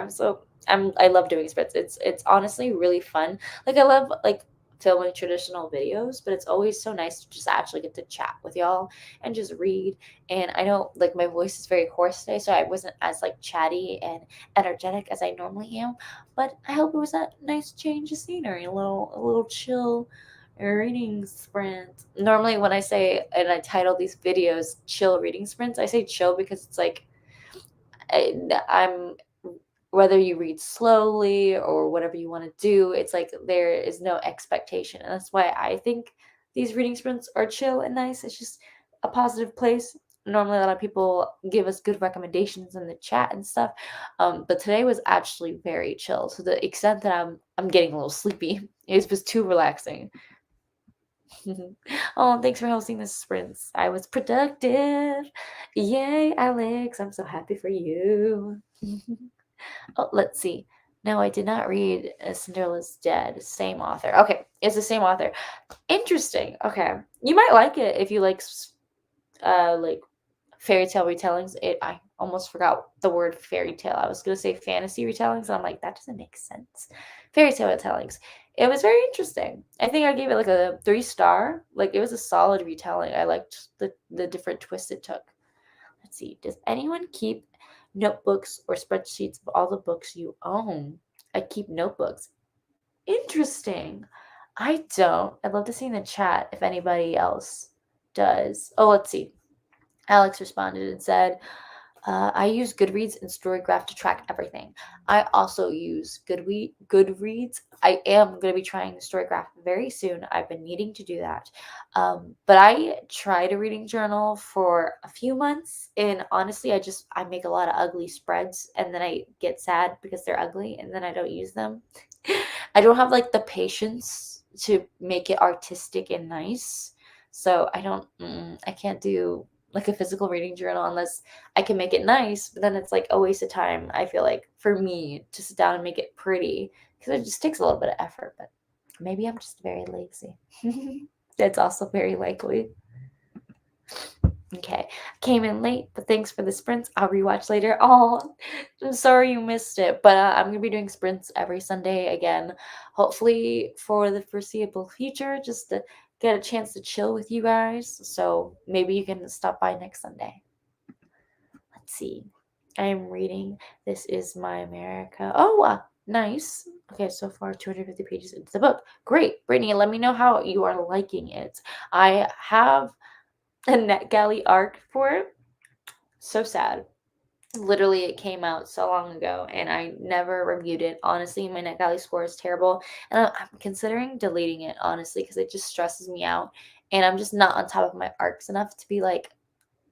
love doing sprints. It's honestly really fun. Like I love like filming traditional videos, but it's always so nice to just actually get to chat with y'all and just read. And I know like my voice is very hoarse today, so I wasn't as like chatty and energetic as I normally am. But I hope it was a nice change of scenery, a little chill reading sprint. Normally when I say and I title these videos chill reading sprints, I say chill because it's like I'm whether you read slowly or whatever you want to do, it's like there is no expectation. And that's why I think these reading sprints are chill and nice. It's just a positive place. Normally, a lot of people give us good recommendations in the chat and stuff, but today was actually very chill to the extent that I'm getting a little sleepy. It was too relaxing. Oh, thanks for hosting the sprints. I was productive. Yay, Alex. I'm so happy for you. Oh, let's see. No, I did not read Cinderella's Dead. Same author. Okay, it's the same author. Interesting. Okay, you might like it if you like fairy tale retellings. I almost forgot the word fairy tale. I was gonna say fantasy retellings. And I'm like that doesn't make sense. Fairy tale retellings. It was very interesting. I think I gave it like a 3 star. Like it was a solid retelling. I liked the different twists it took. Let's see. Does anyone keep notebooks or spreadsheets of all the books you own? I keep notebooks. Interesting. I don't. I'd love to see in the chat if anybody else does. Oh, let's see. Alex responded and said, I use Goodreads and Storygraph to track everything. I also use Goodreads. I am going to be trying the Storygraph very soon. I've been needing to do that. But I tried a reading journal for a few months, and honestly, I make a lot of ugly spreads, and then I get sad because they're ugly, and then I don't use them. I don't have like the patience to make it artistic and nice. So I can't do like a physical reading journal unless I can make it nice, but then it's like a waste of time, I feel like, for me to sit down and make it pretty because it just takes a little bit of effort, but maybe I'm just very lazy. That's also very likely. Okay, came in late, but thanks for the sprints. I'll rewatch later. Oh, I'm sorry you missed it, but I'm gonna be doing sprints every Sunday again, hopefully for the foreseeable future, just to get a chance to chill with you guys. So maybe you can stop by next Sunday. Let's see. I am reading This Is My America. Oh, nice. Okay, so far 250 pages into the book. Great. Brittany, let me know how you are liking it. I have a NetGalley arc for it. So sad. Literally, it came out so long ago and I never reviewed it. Honestly, my NetGalley score is terrible. And I'm considering deleting it, honestly, because it just stresses me out. And I'm just not on top of my arcs enough to be like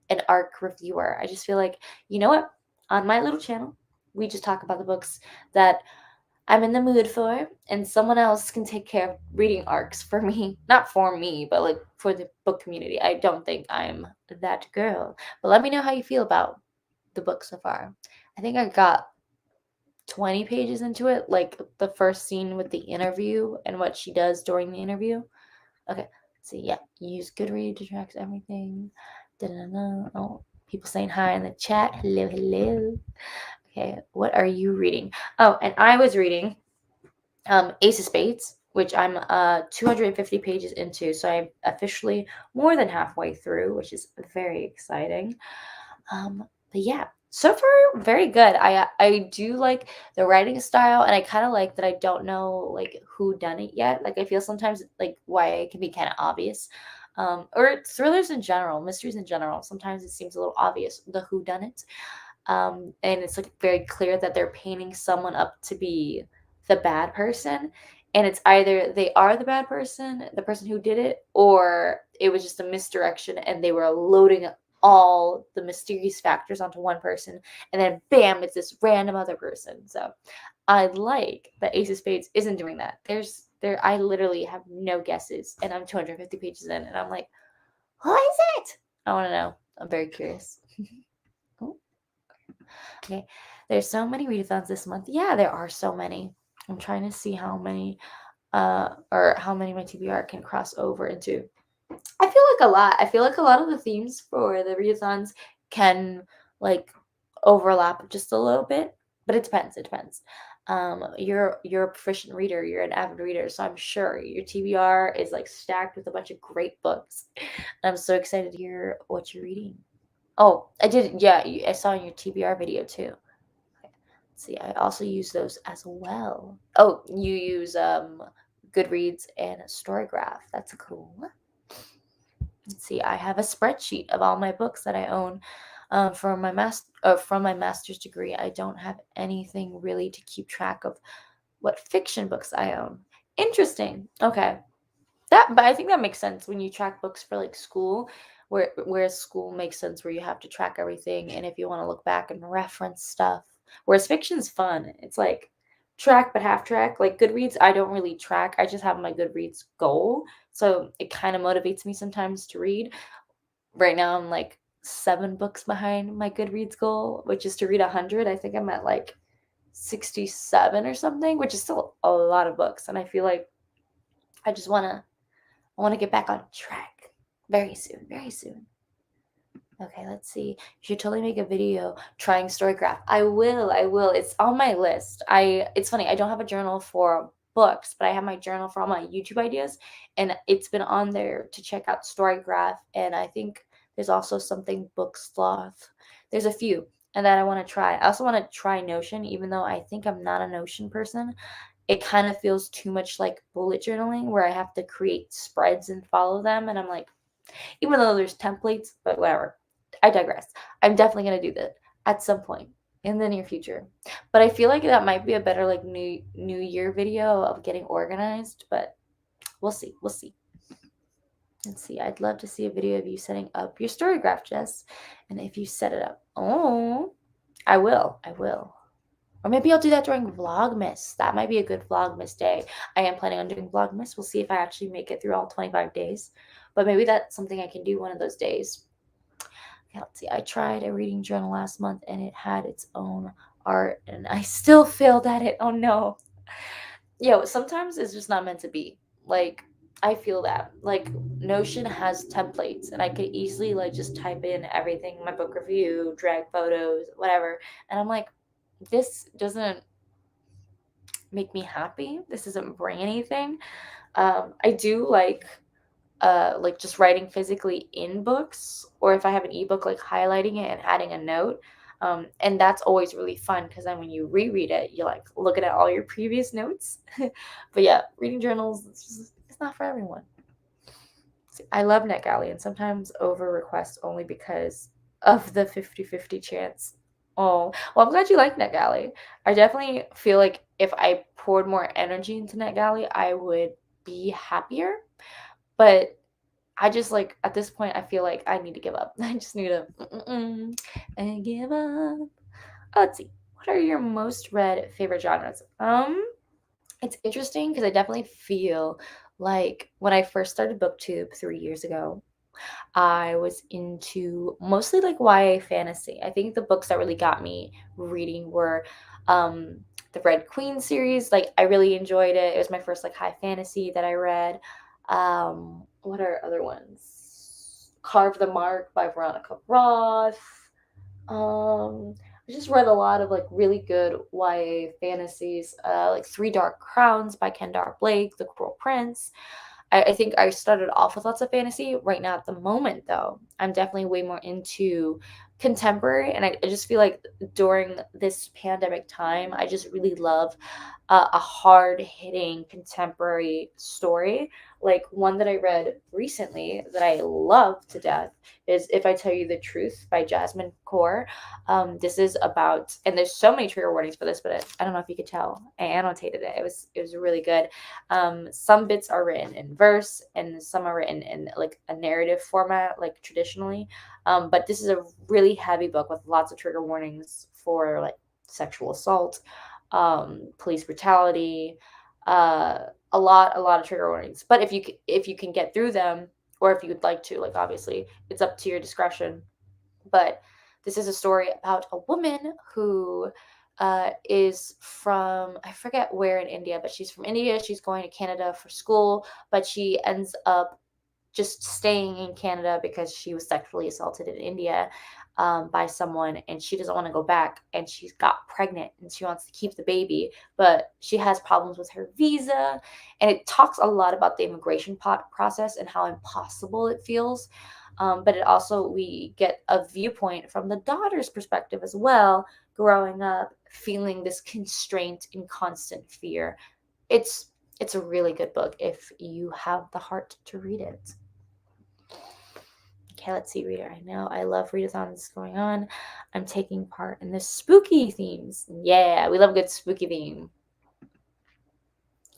an arc reviewer. I just feel like, you know what? On my little channel, we just talk about the books that I'm in the mood for, and someone else can take care of reading arcs for me. Not for me, but like for the book community. I don't think I'm that girl. But let me know how you feel about the book so far. I think I got 20 pages into it, like the first scene with the interview and what she does during the interview. Okay, let's see. Yeah, use Goodreads to track everything. Da-da-da. Oh, people saying hi in the chat. Hello, hello. Okay, what are you reading? Oh, and I was reading Ace of Spades, which I'm 250 pages into, so I'm officially more than halfway through, which is very exciting. But yeah, so far very good. I do like the writing style, and I kind of like that I don't know like who done it yet. Like I feel sometimes like YA can be kind of obvious. Or thrillers in general, mysteries in general. Sometimes it seems a little obvious the who done it. And it's like very clear that they're painting someone up to be the bad person, and it's either they are the person who did it, or it was just a misdirection and they were loading all the mysterious factors onto one person, and then bam, it's this random other person. So I like that Ace of Spades isn't doing that. I literally have no guesses, and I'm 250 pages in, and I'm like, who is it? I want to know. I'm very curious. Cool. Okay, there's so many readathons this month. Yeah, there are so many. I'm trying to see how many or how many my TBR can cross over into. I feel like a lot. I feel like a lot of the themes for the readathons can like overlap just a little bit, but it depends. It depends. You're a proficient reader. You're an avid reader, so I'm sure your TBR is like stacked with a bunch of great books. I'm so excited to hear what you're reading. Oh, I did. Yeah, I saw in your TBR video too. Okay. See, I also use those as well. Oh, you use Goodreads and Storygraph. That's cool. Let's see, I have a spreadsheet of all my books that I own from my master's degree. I don't have anything really to keep track of what fiction books I own. Interesting. Okay. But I think that makes sense when you track books for like school, where school makes sense where you have to track everything, and if you want to look back and reference stuff. Whereas fiction's fun. It's like track but half track. Like Goodreads, I don't really track. I just have my Goodreads goal. So it kind of motivates me sometimes to read. Right now I'm like 7 books behind my Goodreads goal, which is to read 100. I think I'm at like 67 or something, which is still a lot of books. And I feel like I want to get back on track very soon, very soon. Okay, let's see. You should totally make a video trying Storygraph. I will, I will. It's on my list. It's funny, I don't have a journal for books, but I have my journal for all my YouTube ideas, and it's been on there to check out Storygraph, and I think there's also something Book Sloth. There's a few, and that I want to try. I also want to try Notion, even though I think I'm not a Notion person. It kind of feels too much like bullet journaling where I have to create spreads and follow them. And I'm like, even though there's templates, but whatever. I digress. I'm definitely going to do that at some point in the near future. But I feel like that might be a better like new year video of getting organized, but we'll see. We'll see. Let's see. I'd love to see a video of you setting up your Storygraph, Jess. And if you set it up. Oh, I will. I will. Or maybe I'll do that during Vlogmas. That might be a good Vlogmas day. I am planning on doing Vlogmas. We'll see if I actually make it through all 25 days. But maybe that's something I can do one of those days. Okay, let's see. I tried a reading journal last month and it had its own art and I still failed at it. Oh no. Yo, sometimes it's just not meant to be. Like, I feel that. Like, Notion has templates, and I could easily like just type in everything, my book review, drag photos, whatever. And I'm like, this doesn't make me happy. This doesn't bring anything. I do like just writing physically in books, or if I have an ebook, like highlighting it and adding a note. And that's always really fun because then when you reread it, you're like looking at all your previous notes. But yeah, reading journals, it's not for everyone. See, I love NetGalley and sometimes over request only because of the 50-50 chance. Oh, well, I'm glad you like NetGalley. I definitely feel like if I poured more energy into NetGalley, I would be happier. But I just like at this point, I feel like I need to give up. I just need to and give up. Let's see. What are your most read favorite genres? It's interesting because I definitely feel like when I first started BookTube 3 years ago, I was into mostly like YA fantasy. I think the books that really got me reading were um the Red Queen series. Like I really enjoyed it. It was my first like high fantasy that I read. What are other ones? Carve the Mark by Veronica Roth. I just read a lot of like really good YA fantasies, like Three Dark Crowns by Kendar Blake, The Cruel Prince. I think I started off with lots of fantasy. Right now, at the moment, though, I'm definitely way more into contemporary. And I just feel like during this pandemic time, I just really love a hard hitting contemporary story. Like one that I read recently that I love to death is If I Tell You the Truth by Jasmine Kaur. This is about, and there's so many trigger warnings for this, but I don't know if you could tell. I annotated it. It was really good. Some bits are written in verse and some are written in like a narrative format, like traditionally. But this is a really heavy book with lots of trigger warnings for like sexual assault, police brutality, a lot of trigger warnings. But if you can get through them, or if you would like to, like obviously it's up to your discretion. But this is a story about a woman who is from, I forget where in India, but she's from India. She's going to Canada for school, but she ends up just staying in Canada because she was sexually assaulted in India by someone and she doesn't want to go back and she's got pregnant and she wants to keep the baby, but she has problems with her visa. And it talks a lot about the immigration process and how impossible it feels. But it also, we get a viewpoint from the daughter's perspective as well, growing up feeling this constraint and constant fear. It's it's a really good book if you have the heart to read it. Okay, let's see, reader. I know I love readathons going on. I'm taking part in the spooky themes. Yeah, we love a good spooky theme.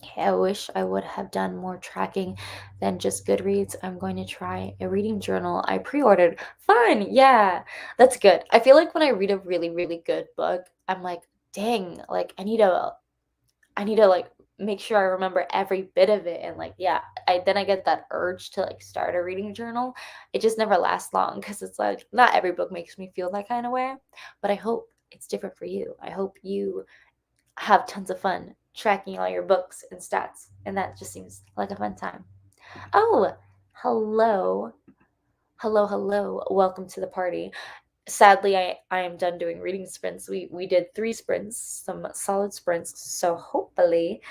Okay, I wish I would have done more tracking than just Goodreads. I'm going to try a reading journal I pre-ordered. Fun, yeah, that's good. I feel like when I read a really, really good book, I'm like, dang, like I need to like make sure I remember every bit of it and like yeah, I get that urge to like start a reading journal. It just never lasts long because it's like not every book makes me feel that kind of way, but I hope it's different for you. I hope you have tons of fun tracking all your books and stats and that just seems like a fun time. Oh, hello. Hello, hello. Welcome to the party. Sadly, I am done doing reading sprints. We did 3 sprints, some solid sprints. So hopefully,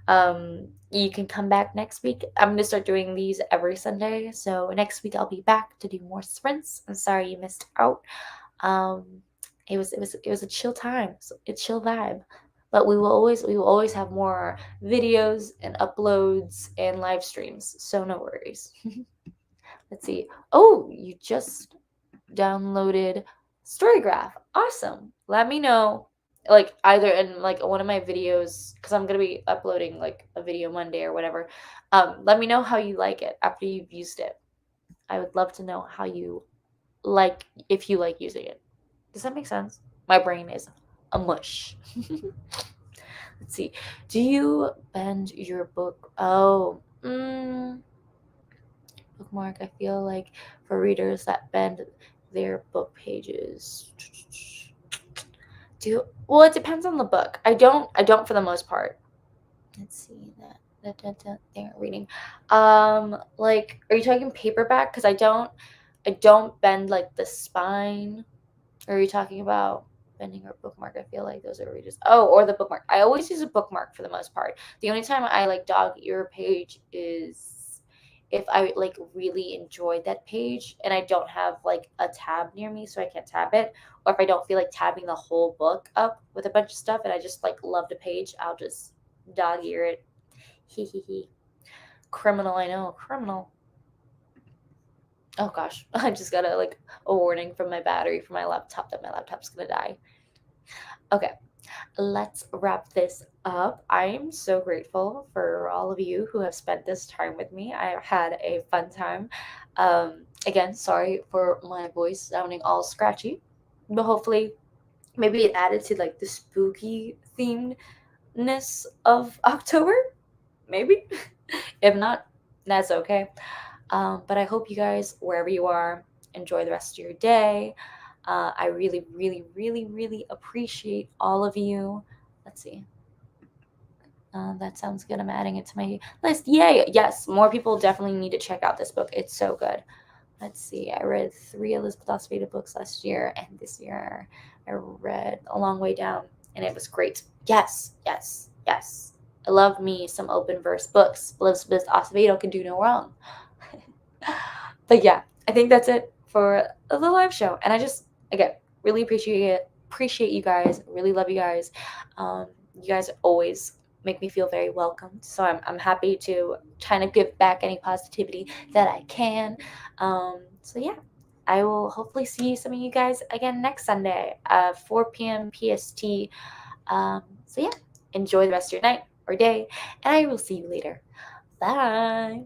you can come back next week. I'm gonna start doing these every Sunday. So next week I'll be back to do more sprints. I'm sorry you missed out. Um, it was a chill time, a chill vibe. But we will always have more videos and uploads and live streams. So no worries. Let's see. Oh, you just downloaded Storygraph. Awesome. Let me know, like either in like one of my videos, because I'm gonna be uploading like a video Monday or whatever. Let me know how you like it after you've used it. I would love to know how you like, if you like using it. Does that make sense? My brain is a mush. Let's see. Do you bend your book? Oh, bookmark. I feel like for readers that bend their book pages. Well, it depends on the book. I don't for the most part. Let's see that they're reading. Like, are you talking paperback? Because I don't bend like the spine. Or are you talking about bending or bookmark? I feel like those are readers. Oh, or the bookmark. I always use a bookmark for the most part. The only time I like dog ear a page is if I like really enjoyed that page and I don't have like a tab near me so I can't tab it, or if I don't feel like tabbing the whole book up with a bunch of stuff and I just like loved a page, I'll just dog ear it. Hee hee hee. Criminal, I know, criminal. Oh gosh, I just got a warning from my battery for my laptop that my laptop's gonna die. Okay, let's wrap this up. I'm so grateful for all of you who have spent this time with me. I had a fun time. Again, sorry for my voice sounding all scratchy, but hopefully, maybe it added to like the spooky themedness of October. Maybe. If not, that's okay. But I hope you guys, wherever you are, enjoy the rest of your day. I really, really, really, really appreciate all of you. Let's see. That sounds good. I'm adding it to my list. Yay! Yes, more people definitely need to check out this book. It's so good. Let's see. I read 3 Elizabeth Ostfeld books last year, and this year I read A Long Way Down, and it was great. Yes, yes, yes. I love me some open verse books. Elizabeth Ostfeld can do no wrong. But yeah, I think that's it for the live show. And I just, again, really appreciate it. Appreciate you guys. Really love you guys. You guys always make me feel very welcomed. So I'm happy to kind of give back any positivity that I can. So yeah, I will hopefully see some of you guys again next Sunday, 4 p.m. PST. So yeah, enjoy the rest of your night or day, and I will see you later. Bye.